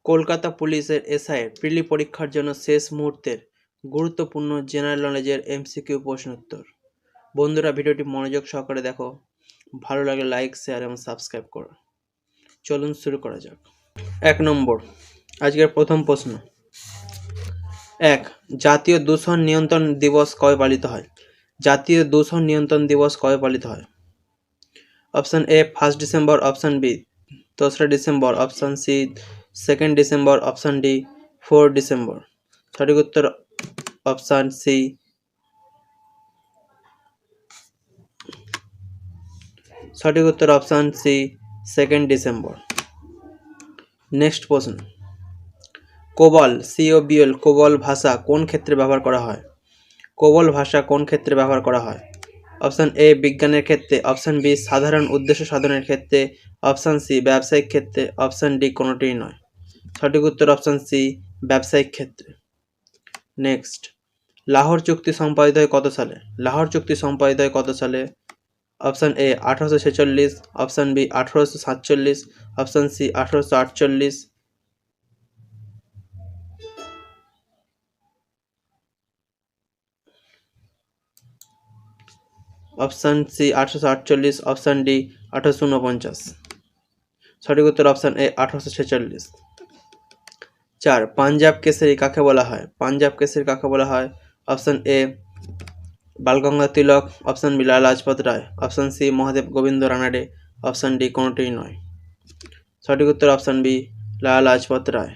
কলকাতা পুলিশের এসআইয়ের প্রিলি পরীক্ষার জন্য শেষ মুহূর্তের গুরুত্বপূর্ণ জেনারেল নলেজের এমসিকিউ প্রশ্নোত্তর। বন্ধুরা, ভিডিওটি মনোযোগ সহকারে দেখো, ভালো লাগলে লাইক, শেয়ার এবং সাবস্ক্রাইব করো। চলুন শুরু করা যাক। 1 নম্বর, আজকের প্রথম প্রশ্ন। 1. জাতীয় দূষণ নিয়ন্ত্রণ দিবস কবে পালিত হয়? জাতীয় দূষণ নিয়ন্ত্রণ দিবস কবে পালিত হয়? অপশন এ 1 December, option B 2 December, option C 2 December, option D 4 December. সঠিক উত্তর অপশন সি। সঠিক উত্তর অপশন সি 2 ডিসেম্বর। নেক্সট প্রশ্ন। কোবল COBOL কোবল ভাষা কোন ক্ষেত্রে ব্যবহার করা হয়? কোবল ভাষা কোন ক্ষেত্রে ব্যবহার করা হয়? অপশন এ বিজ্ঞানের ক্ষেত্রে, অপশন বি সাধারণ উদ্দেশ্য সাধনের ক্ষেত্রে, অপশন সি ব্যবসায়িক ক্ষেত্রে, অপশন ডি কোনোটিই নয়। সঠিক উত্তর অপশন সি ব্যবসায়িক ক্ষেত্রে। নেক্সট, লাহোর চুক্তি সম্পাদিত হয় কত সালে? লাহোর চুক্তি সম্পাদিত হয় কত সালে? Option A 1846, option B 1847, option C 1848, option C 1848, option D 1849। সঠিক উত্তর অপশন এ 1846। 4. পাঞ্জাব কেসরি কাকে বলা হয়? পাঞ্জাব কেসরি কাকে বলা হয়? Option A Balgangadhar Tilak, option B Lala Lajpat Rai, option C Mahadev Govind Ranade, option D কোনোটিই নয়। সঠিক উত্তর অপশন বি লালা লাজপত রায়।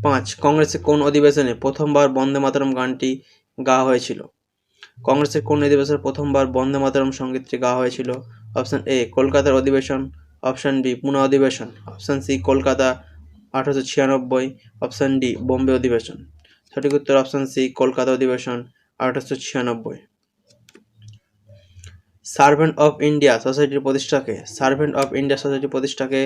5. কংগ্রেসের কোন অধিবেশনে প্রথমবার বন্দে মাতরম গানটি গাওয়া হয়েছিল? কংগ্রেসের কোন অধিবেশনে প্রথমবার বন্দে মাতরম সঙ্গীতটি গাওয়া হয়েছিল? অপশন এ কলকাতার অধিবেশন, অপশন বি পুনে অধিবেশন, option C Kolkata 1896, option D Bombay অধিবেশন। সঠিক উত্তর অপশন সি কলকাতা অধিবেশন 1896। সার্ভেন্ট অফ ইন্ডিয়া সোসাইটির প্রতিষ্ঠাকে, সার্ভেন্ট অফ ইন্ডিয়া সোসাইটির প্রতিষ্ঠাকে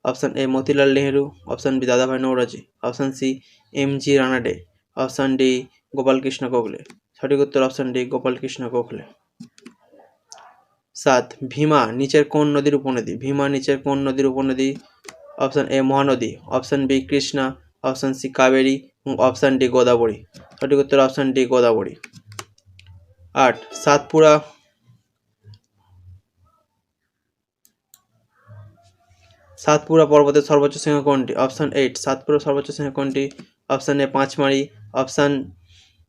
option A Motilal Nehru, option B Dadabhai Naoroji, option C MG Ranade, option D Gopalkrishna Gokhale. সঠিক উত্তর অপশন ডি গোপালকৃষ্ণ গোখলে। 7. ভীমা নিচের কোন নদীর উপনদী? ভীমা নিচের কোন নদীর উপনদী? Option A Mahanadi, option B Krishna, option C Kaveri এবং অপশন ডি গোদাবরী। সঠিক উত্তর অপশন ডি গোদাবরী। 8. সাতপুরা পর্বতের সর্বোচ্চ শৃঙ্গ কোনটি? অপশন 8 সাতপুরা সর্বোচ্চ শৃঙ্গ কোনটি? Option A Pachmarhi, option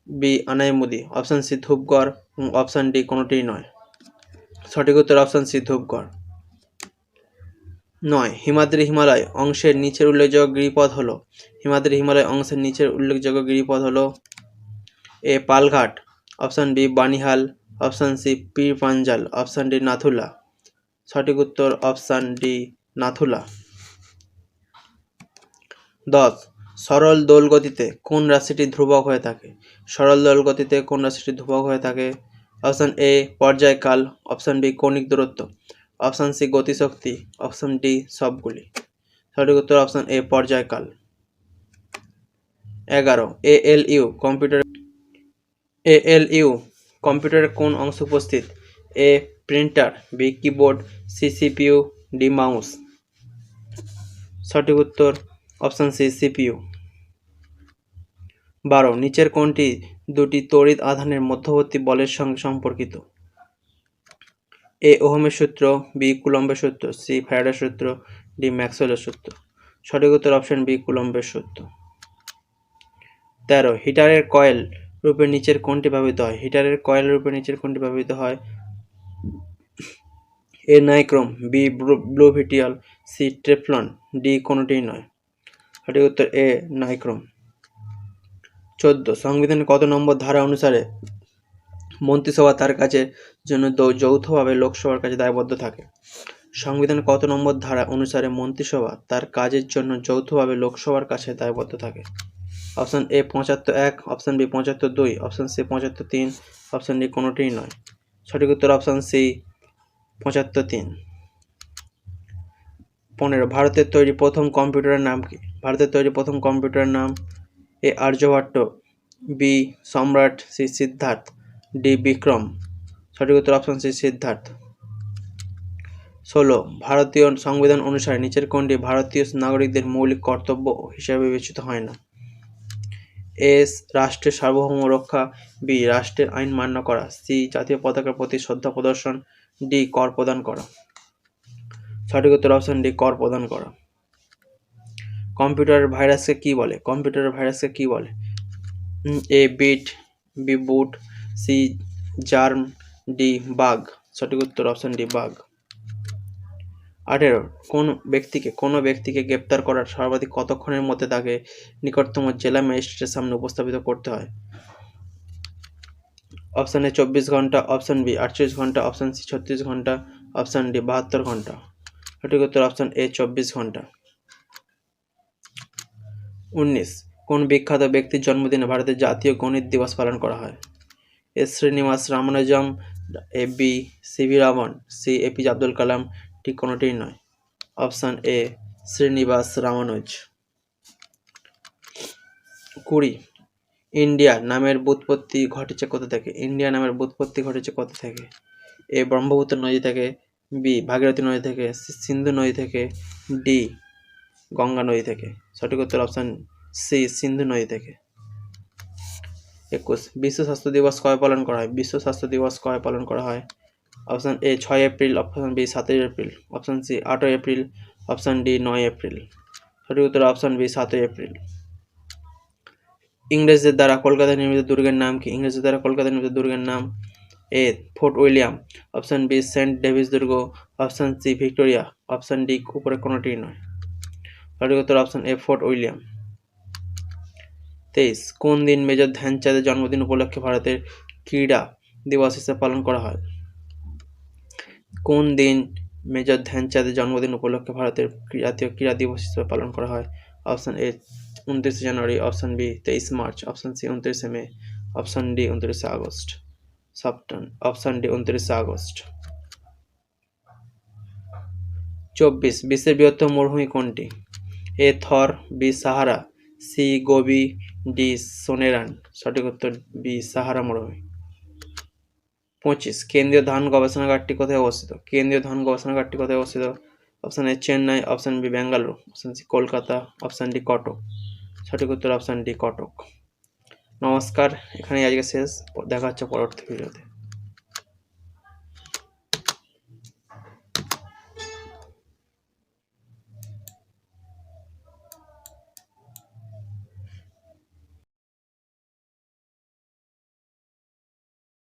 B Anaimudi, option C Dhupgarh এবং অপশন ডি কোনোটিই নয়। সঠিক উত্তর অপশন সি ধূপগড়। 9. হিমাদ্রি হিমালয় অংশের নিচের উল্লেখযোগ্য গিরিপথ হলো? হিমাদ্রি হিমালয় অংশের নিচের উল্লেখযোগ্য গিরিপথ হলো? A Palghat, option B Banihal, option C Pir Panjal, option D Nathula. সঠিক উত্তর অপশন ডি নাথুলা। 10. সরল দোল গতিতে কোন রাশিটি ধ্রুবক হয়ে থাকে? সরল দোল গতিতে কোন রাশিটি ধ্রুবক হয়ে থাকে? অপশন এ পর্যায়কাল, অপশন বি কৌণিক দূরত্ব, অপশন সি গতিশক্তি, অপশন ডি সবগুলি। সঠিক উত্তর অপশন এ পর্যায়কাল। 11. ALU কম্পিউটারের কোন অংশ উপস্থিত? A printer, B keyboard, C CPU, D mouse. সঠিক উত্তর অপশন সি CPU। 12. নিচের কোনটি দুটি তড়িৎ আধানের মধ্যবর্তী বলের সঙ্গে সম্পর্কিত? এ ওহমের সূত্র, বি কুলম্বের সূত্র, সি ফ্যারাডের সূত্র, ডি ম্যাক্সওয়েলের সূত্র। সঠিক উত্তর অপশন বি কুলম্বের সূত্র। 13. হিটারের কয়েল রূপে নিচের কোনটি ব্যবহৃত হয়? হিটারের কয়েল রূপে নিচের কোনটি ব্যবহৃত হয়? A nichrome, B blue vitriol, C Teflon, D কোনোটিই নয়। সঠিক উত্তর এ নাইক্রোম। 14. সংবিধানের কত নম্বর ধারা অনুসারে মন্ত্রিসভা তার কাজের জন্য যৌথভাবে লোকসভার কাছে দায়বদ্ধ থাকে? সংবিধানের কত নম্বর ধারা অনুসারে মন্ত্রিসভা তার কাজের জন্য যৌথভাবে লোকসভার কাছে দায়বদ্ধ থাকে? Option A 75(1), option B 75(2), option C 75(3), option D কোনোটিই নয়। সঠিক উত্তর অপশন সি 75(3). 15. ভারতের তৈরি প্রথম কম্পিউটারের নাম কি? ভারতের তৈরি প্রথম কম্পিউটারের নাম? এ আর্যভট্ট, বি সম্রাট, সি সিদ্ধার্থ, ডি বিক্রম। সঠিক উত্তর অপশন সি সিদ্ধার্থ। 16 ভারতীয় সংবিধান অনুসারে নিচের কোনটি ভারতীয় নাগরিকদের মৌলিক কর্তব্য হিসেবে বিবেচিত হয় না? এস রাষ্ট্রের সার্বভৌম রক্ষা, বি রাষ্ট্রের আইন মান্য করা, সি জাতীয় পতাকার প্রতি শ্রদ্ধা প্রদর্শন, ডি কর প্রদান করা। সঠিক উত্তর অপশন ডি কর প্রদান করা। কম্পিউটারের ভাইরাসকে কি বলে? কম্পিউটারের ভাইরাসকে কি বলে? A bit, B boot, C germ, D bug. সঠিক উত্তর অপশন ডি বাগ। 18 কোনো ব্যক্তিকে গ্রেপ্তার করার সর্বাধিক কতক্ষণের মধ্যে তাকে নিকটতম জেলা ম্যাজিস্ট্রেটের সামনে উপস্থাপিত করতে হয়? অপশন এ 24 ঘন্টা, অপশন বি 48 ঘন্টা, অপশন সি 36 ঘন্টা, অপশন ডি 72 ঘন্টা। সঠিক উত্তর অপশন এ 24 ঘন্টা। 19 কোন বিখ্যাত ব্যক্তির জন্মদিনে ভারতের জাতীয় গণিত দিবস পালন করা হয়? S Srinivasa Ramanujan, A B C V Raman, C A P J Abdul Kalam, ঠিক কোনোটিই নয়। Option A Srinivasa Ramanuj. 20 India নামের ব্যুৎপত্তি ঘটেছে কোথা থেকে? ইন্ডিয়া নামের ব্যুৎপত্তি ঘটেছে কোথা থেকে? এ ব্রহ্মপুত্র নদী থেকে, বি ভাগীরথী নদী থেকে, সি সিন্ধু নদী থেকে, ডি গঙ্গা নদী থেকে। সঠিক উত্তর অপশন সি সিন্ধু নদী থেকে। 21 বিশ্ব স্বাস্থ্য দিবস কবে পালন করা হয়? বিশ্ব স্বাস্থ্য দিবস কবে পালন করা হয়? Option A 6 April, option B 7 April, option C 8 April, option D 9 April. সঠিক উত্তর অপশন বি 7 এপ্রিল। ইংরেজদের দ্বারা কলকাতায় নির্মিত দুর্গের নাম কি? ইংরেজদের দ্বারা কলকাতায় নির্মিত দুর্গের নাম A fort William, option B saint Davis দুর্গ, option C Victoria, option D উপরে কোনোটি নয়। সঠিক উত্তর অপশন এ ফোর্ট উইলিয়াম। 23 কোন দিন মেজর ধ্যানচাঁদের জন্মদিন উপলক্ষে ভারতের ক্রীড়া দিবস হিসেবে পালন করা হয়? কোন দিন মেজর ধ্যানচাঁদের জন্মদিন উপলক্ষে ভারতের জাতীয় ক্রীড়া দিবস হিসেবে পালন করা হয়? Option A 29 January, option B 23 March, option C 29 May, option D 29 August. Option D 29 August. 24 বিশ্বের বৃহত্তম মরুভূমি কোনটি? A Thar, B Sahara, C Gobi, D Sonoran. সঠিক উত্তর বি সাহারা মরুভূমি। 25 কেন্দ্রীয় ধান গবেষণাগারটি কোথায় অবস্থিত? কেন্দ্রীয় ধান গবেষণাগারটি কোথায় অবস্থিত? Option A Chennai, option B Bengaluru, option C Kolkata, option D Cuttack. সঠিক উত্তর অপশন ডি কটক। নমস্কার, এখানেই আজকে শেষ। দেখা হচ্ছে পরবর্তী ভিডিওতে।